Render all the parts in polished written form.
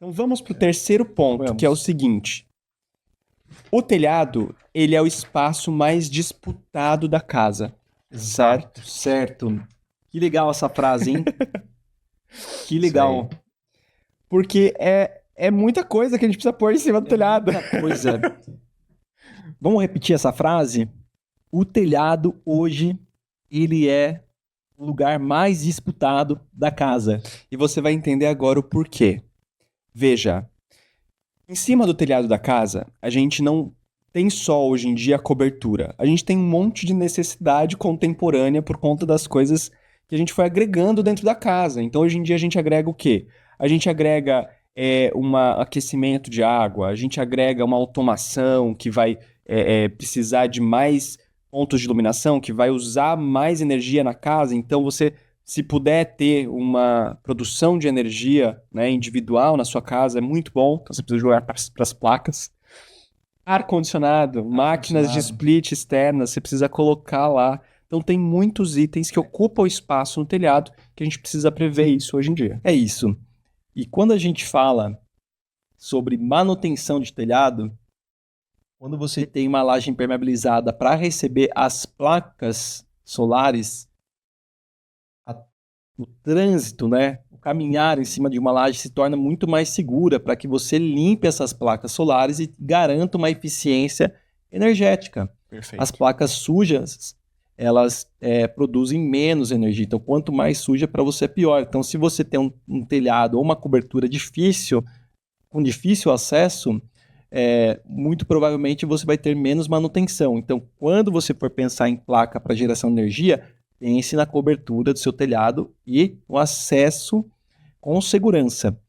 Então vamos para o terceiro ponto, que é o seguinte. O telhado, ele é o espaço mais disputado da casa. Certo. Que legal essa frase, hein? Que legal. Porque é muita coisa que a gente precisa pôr em cima do telhado. Muita coisa. Vamos repetir essa frase? O telhado hoje, ele é o lugar mais disputado da casa. E você vai entender agora o porquê. Veja, em cima do telhado da casa, a gente não tem só hoje em dia a cobertura. A gente tem um monte de necessidade contemporânea por conta das coisas que a gente foi agregando dentro da casa. Então hoje em dia a gente agrega o quê? A gente agrega um aquecimento de água, a gente agrega uma automação que vai precisar de mais pontos de iluminação, que vai usar mais energia na casa. Então você, se puder ter uma produção de energia, né, individual na sua casa, é muito bom. Então você precisa jogar para as placas. Ar-condicionado, máquinas de split externas, você precisa colocar lá. Então tem muitos itens que ocupam o espaço no telhado que a gente precisa prever isso hoje em dia. É isso. E quando a gente fala sobre manutenção de telhado, quando você tem uma laje impermeabilizada para receber as placas solares, o trânsito, né, o caminhar em cima de uma laje se torna muito mais segura para que você limpe essas placas solares e garanta uma eficiência energética. Perfeito. As placas sujas, elas produzem menos energia. Então, quanto mais suja, para você é pior. Então, se você tem um telhado ou uma cobertura difícil, com difícil acesso, muito provavelmente você vai ter menos manutenção. Então, quando você for pensar em placa para geração de energia, pense na cobertura do seu telhado e o acesso com segurança.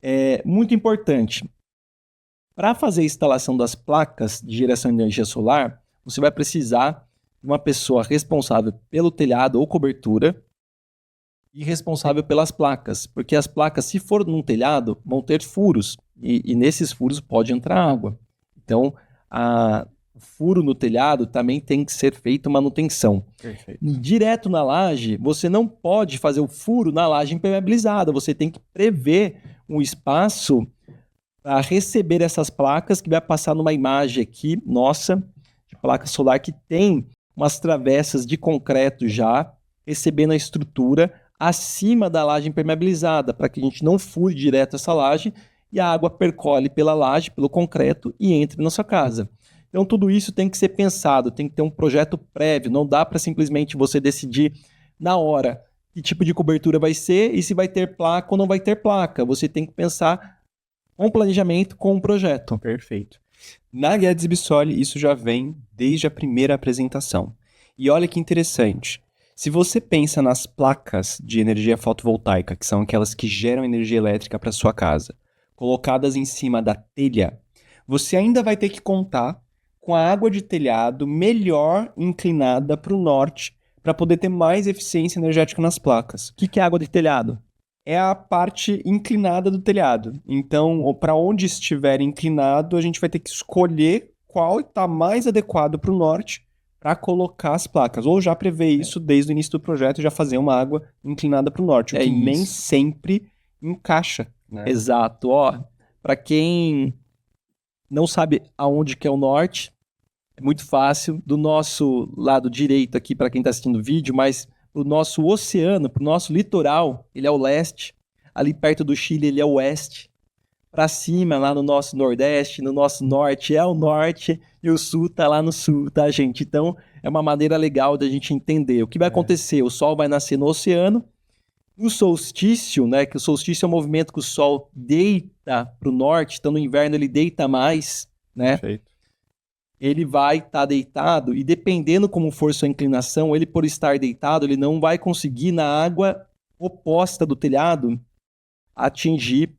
É muito importante. Para fazer a instalação das placas de geração de energia solar, você vai precisar de uma pessoa responsável pelo telhado ou cobertura e responsável pelas placas, porque as placas, se for num telhado, vão ter furos e nesses furos pode entrar água. Então, o furo no telhado também tem que ser feita manutenção. Perfeito. Direto na laje, você não pode fazer o furo na laje impermeabilizada, você tem que prever um espaço para receber essas placas, que vai passar numa imagem aqui, nossa, de placa solar, que tem umas travessas de concreto já, recebendo a estrutura acima da laje impermeabilizada, para que a gente não fure direto essa laje e a água percole pela laje, pelo concreto e entre na sua casa. Então tudo isso tem que ser pensado, tem que ter um projeto prévio, não dá para simplesmente você decidir na hora que tipo de cobertura vai ser e se vai ter placa ou não vai ter placa. Você tem que pensar com planejamento, com um projeto. Perfeito. Na Guedes Bissoli, isso já vem desde a primeira apresentação. E olha que interessante. Se você pensa nas placas de energia fotovoltaica, que são aquelas que geram energia elétrica para sua casa, colocadas em cima da telha, você ainda vai ter que contar com a água de telhado melhor inclinada para o norte para poder ter mais eficiência energética nas placas. O que é água de telhado? É a parte inclinada do telhado. Então, para onde estiver inclinado, a gente vai ter que escolher qual está mais adequado para o norte para colocar as placas. Ou já prever isso desde o início do projeto e já fazer uma água inclinada para o norte, o que nem sempre encaixa. Né? Exato. Para quem não sabe aonde que é o norte, é muito fácil. Do nosso lado direito aqui, para quem está assistindo o vídeo, mas o nosso oceano, para o nosso litoral, ele é o leste. Ali perto do Chile, ele é o oeste. Para cima, lá no nosso nordeste, no nosso norte, é o norte. E o sul tá lá no sul, tá, gente? Então, é uma maneira legal da gente entender. O que vai acontecer? O sol vai nascer no oceano. No solstício, né? Que o solstício é um movimento que o sol deita para o norte. Então, no inverno, ele deita mais, né? Perfeito. Ele vai estar deitado e dependendo como for sua inclinação, ele por estar deitado, ele não vai conseguir na água oposta do telhado atingir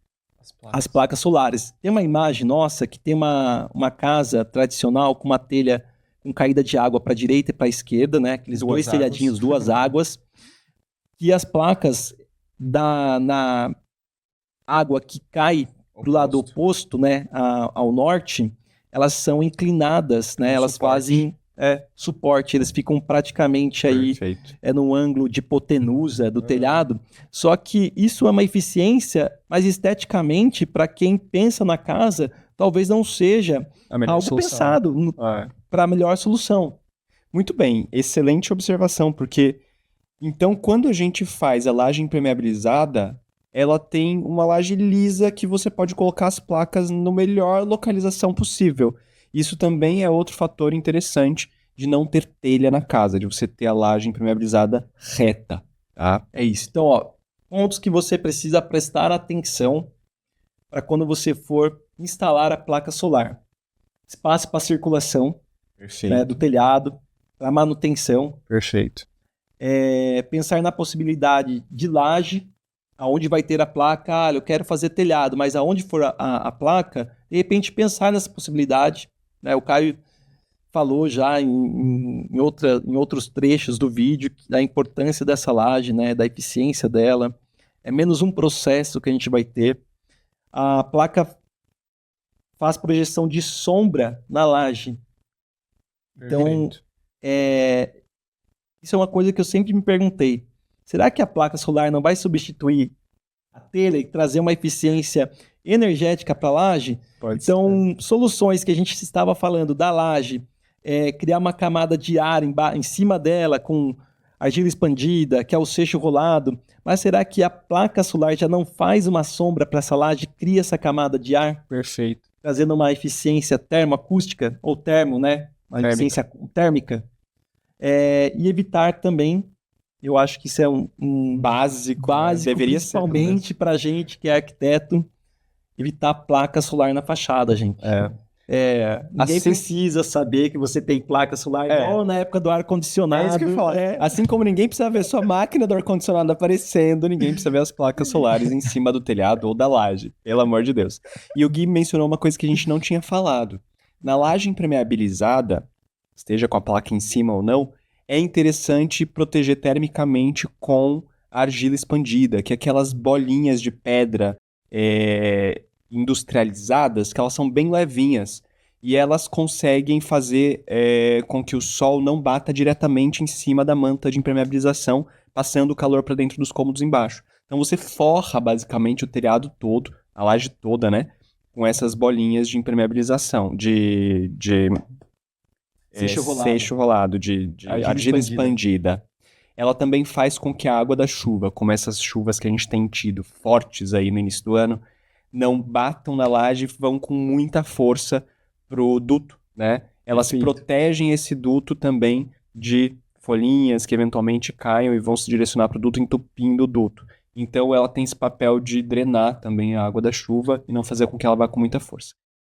as placas solares. Tem uma imagem nossa que tem uma casa tradicional com uma telha com caída de água para a direita e para a esquerda, né? Aqueles dois telhadinhos, duas águas, que as placas na água que cai para o lado oposto, né, ao norte, elas são inclinadas, né? Elas fazem suporte, eles ficam praticamente aí Perfeito. no ângulo de hipotenusa do telhado, só que isso é uma eficiência, mas esteticamente, para quem pensa na casa, talvez não seja A melhor algo solução. pensado para a melhor solução. Muito bem, excelente observação, porque então quando a gente faz a laje impermeabilizada, ela tem uma laje lisa que você pode colocar as placas no melhor localização possível. Isso também é outro fator interessante de não ter telha na casa, de você ter a laje impermeabilizada reta, tá? É isso. Então, ó, pontos que você precisa prestar atenção para quando você for instalar a placa solar. Espaço para circulação, né, do telhado, para manutenção. Perfeito. Pensar na possibilidade de laje, aonde vai ter a placa, eu quero fazer telhado, mas aonde for a placa, de repente pensar nessa possibilidade, né? O Caio falou já em outros trechos do vídeo da importância dessa laje, né? Da eficiência dela. É menos um processo que a gente vai ter. A placa faz projeção de sombra na laje. Então, isso é uma coisa que eu sempre me perguntei. Será que a placa solar não vai substituir a telha e trazer uma eficiência energética para a laje? Então, soluções que a gente estava falando da laje, criar uma camada de ar em cima dela com argila expandida, que é o seixo rolado. Mas será que a placa solar já não faz uma sombra para essa laje, cria essa camada de ar? Perfeito. Trazendo uma eficiência termoacústica, ou termo, né? Uma eficiência térmica. E evitar também, eu acho que isso é um básico, deveria principalmente para a gente que é arquiteto, evitar placa solar na fachada, gente. Ninguém precisa saber que você tem placa solar igual na época do ar-condicionado. É isso que eu ia falar. Assim como ninguém precisa ver sua máquina do ar-condicionado aparecendo, ninguém precisa ver as placas solares em cima do telhado ou da laje, pelo amor de Deus. E o Gui mencionou uma coisa que a gente não tinha falado. Na laje impermeabilizada, esteja com a placa em cima ou não, é interessante proteger termicamente com argila expandida, que é aquelas bolinhas de pedra industrializadas, que elas são bem levinhas, e elas conseguem fazer com que o sol não bata diretamente em cima da manta de impermeabilização, passando o calor para dentro dos cômodos embaixo. Então você forra basicamente o telhado todo, a laje toda, né, com essas bolinhas de impermeabilização, de seixo rolado, de argila expandida. Ela também faz com que a água da chuva, como essas chuvas que a gente tem tido fortes aí no início do ano, não batam na laje e vão com muita força pro duto, né? Elas protegem esse duto também de folhinhas que eventualmente caiam e vão se direcionar para o duto, entupindo o duto. Então ela tem esse papel de drenar também a água da chuva e não fazer com que ela vá com muita força.